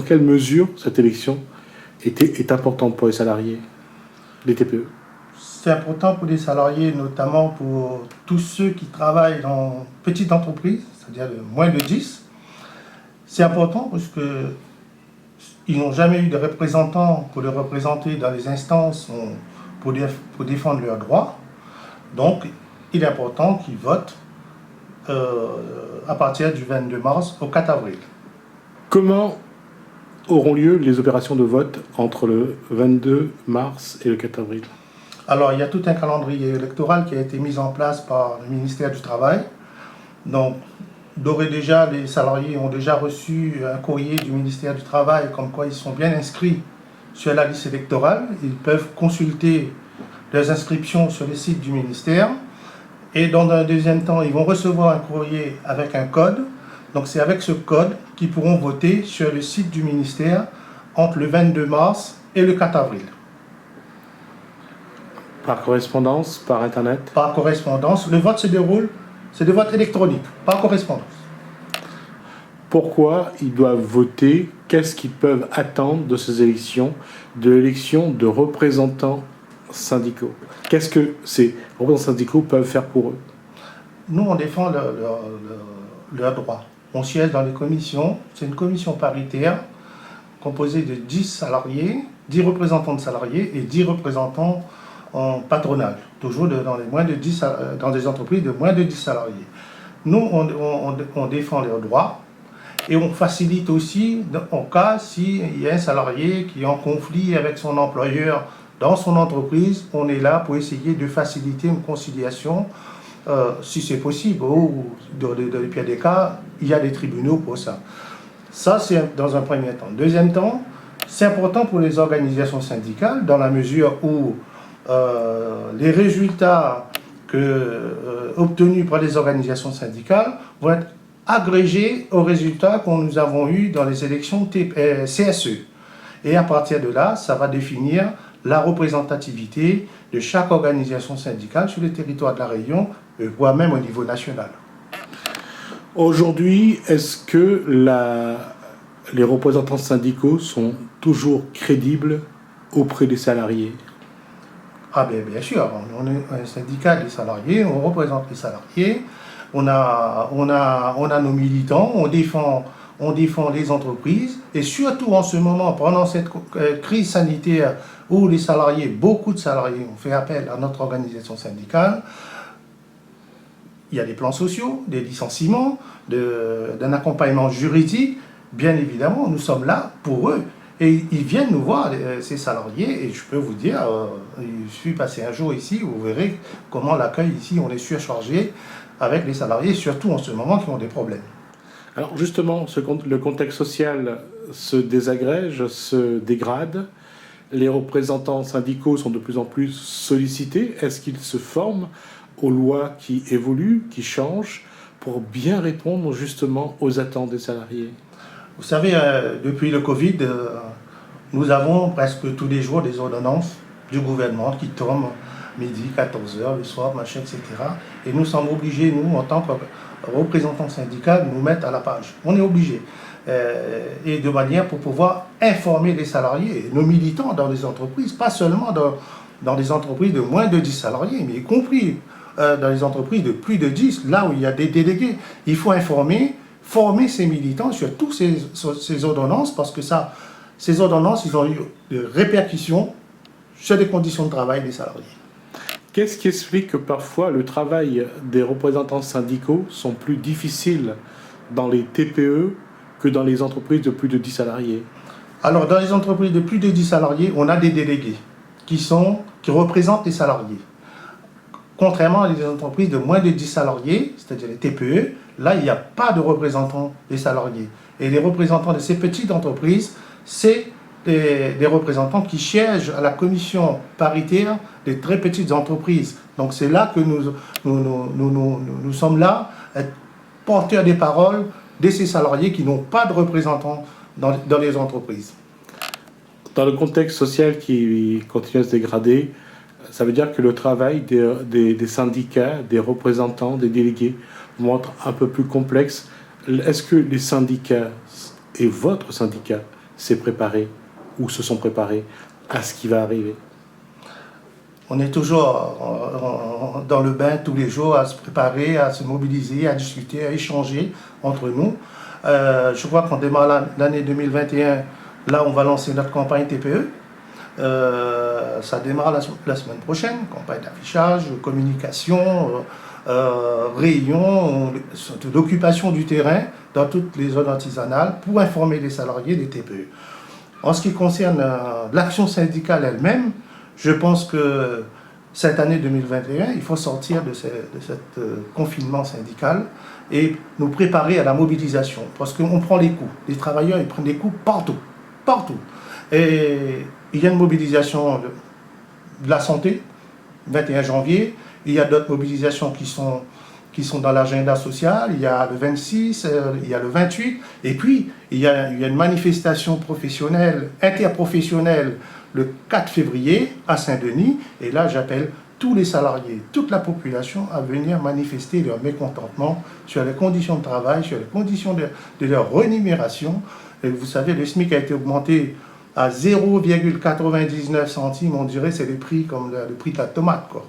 quelle mesure cette élection est importante pour les salariés, les TPE? C'est important pour les salariés, notamment pour tous ceux qui travaillent dans petites entreprises, c'est-à-dire de moins de 10. C'est important parce qu'ils n'ont jamais eu de représentants pour les représenter dans les instances pour défendre leurs droits. Donc, il est important qu'ils votent à partir du 22 mars au 4 avril. Comment auront lieu les opérations de vote entre le 22 mars et le 4 avril? Alors, il y a tout un calendrier électoral qui a été mis en place par le ministère du Travail. Donc, d'ores et déjà, les salariés ont déjà reçu un courrier du ministère du Travail comme quoi ils sont bien inscrits sur la liste électorale. Ils peuvent consulter leurs inscriptions sur le site du ministère. Et dans un deuxième temps, ils vont recevoir un courrier avec un code. Donc, c'est avec ce code qu'ils pourront voter sur le site du ministère entre le 22 mars et le 4 avril. Par correspondance, par Internet? Par correspondance. Le vote se déroule, c'est des votes électroniques, par correspondance. Pourquoi ils doivent voter? Qu'est-ce qu'ils peuvent attendre de ces élections, de l'élection de représentants syndicaux? Qu'est-ce que ces représentants syndicaux peuvent faire pour eux? Nous, on défend leurs droits. On siège dans les commissions. C'est une commission paritaire composée de 10 salariés, 10 représentants de salariés et 10 représentants en patronage, toujours dans des entreprises de moins de 10 salariés. Nous, on défend leurs droits et on facilite aussi, en cas s'il y a un salarié qui est en conflit avec son employeur dans son entreprise, on est là pour essayer de faciliter une conciliation, si c'est possible, ou dans le pire des cas, il y a des tribunaux pour ça. Ça, c'est dans un premier temps. Deuxième temps, c'est important pour les organisations syndicales, dans la mesure où les résultats obtenus par les organisations syndicales vont être agrégés aux résultats que nous avons eus dans les élections CSE. Et à partir de là, ça va définir la représentativité de chaque organisation syndicale sur le territoire de la Réunion, voire même au niveau national. Aujourd'hui, est-ce que les représentants syndicaux sont toujours crédibles auprès des salariés? Ah bien sûr, on est un syndicat des salariés, on représente les salariés, on a nos militants, on défend les entreprises, et surtout en ce moment, pendant cette crise sanitaire où les salariés, beaucoup de salariés ont fait appel à notre organisation syndicale, il y a des plans sociaux, des licenciements, d'un accompagnement juridique. Bien évidemment, nous sommes là pour eux. Et ils viennent nous voir, ces salariés, et je peux vous dire, je suis passé un jour ici, vous verrez comment l'accueil ici, on est surchargé avec les salariés, surtout en ce moment qui ont des problèmes. Alors justement, le contexte social se désagrège, se dégrade. Les représentants syndicaux sont de plus en plus sollicités. Est-ce qu'ils se forment aux lois qui évoluent, qui changent, pour bien répondre justement aux attentes des salariés? Vous savez, depuis le Covid, nous avons presque tous les jours des ordonnances du gouvernement qui tombent midi, 14h, le soir, machin, etc. Et nous sommes obligés, nous, en tant que représentants syndicaux, de nous mettre à la page. On est obligés. Et de manière pour pouvoir informer les salariés, nos militants dans les entreprises, pas seulement dans les entreprises de moins de 10 salariés, mais y compris dans les entreprises de plus de 10, là où il y a des délégués. Il faut former ces militants sur toutes ces ordonnances, parce que ces ordonnances, ils ont eu des répercussions sur les conditions de travail des salariés. Qu'est-ce qui explique que parfois le travail des représentants syndicaux sont plus difficiles dans les TPE que dans les entreprises de plus de 10 salariés? Alors, dans les entreprises de plus de 10 salariés, on a des délégués qui représentent les salariés. Contrairement à les entreprises de moins de 10 salariés, c'est-à-dire les TPE, là, il n'y a pas de représentants des salariés. Et les représentants de ces petites entreprises, c'est des représentants qui siègent à la commission paritaire des très petites entreprises. Donc c'est là que nous sommes là, être porteurs des paroles de ces salariés qui n'ont pas de représentants dans les entreprises. Dans le contexte social qui continue à se dégrader, ça veut dire que le travail des syndicats, des représentants, des délégués vont être un peu plus complexe. Est-ce que les syndicats et votre syndicat s'est préparé ou se sont préparés à ce qui va arriver? On est toujours dans le bain tous les jours à se préparer, à se mobiliser, à discuter, à échanger entre nous. Je crois qu'on démarre l'année 2021. Là, on va lancer notre campagne TPE. Ça démarre la semaine prochaine. Campagne d'affichage, communication, réunion, d'occupation du terrain dans toutes les zones artisanales pour informer les salariés des TPE. En ce qui concerne l'action syndicale elle-même, je pense que cette année 2021, il faut sortir de ce confinement syndical et nous préparer à la mobilisation. Parce qu'on prend les coups. Les travailleurs, ils prennent des coups partout. Partout. Et il y a une mobilisation de la santé, 21 janvier. Il y a d'autres mobilisations qui sont dans l'agenda social. Il y a le 26, il y a le 28. Et puis, il y a une manifestation professionnelle, interprofessionnelle, le 4 février à Saint-Denis. Et là, j'appelle tous les salariés, toute la population à venir manifester leur mécontentement sur les conditions de travail, sur les conditions de leur rémunération. Et vous savez, le SMIC a été augmenté à 0,99 centimes. On dirait c'est le prix comme le prix de la tomate, quoi.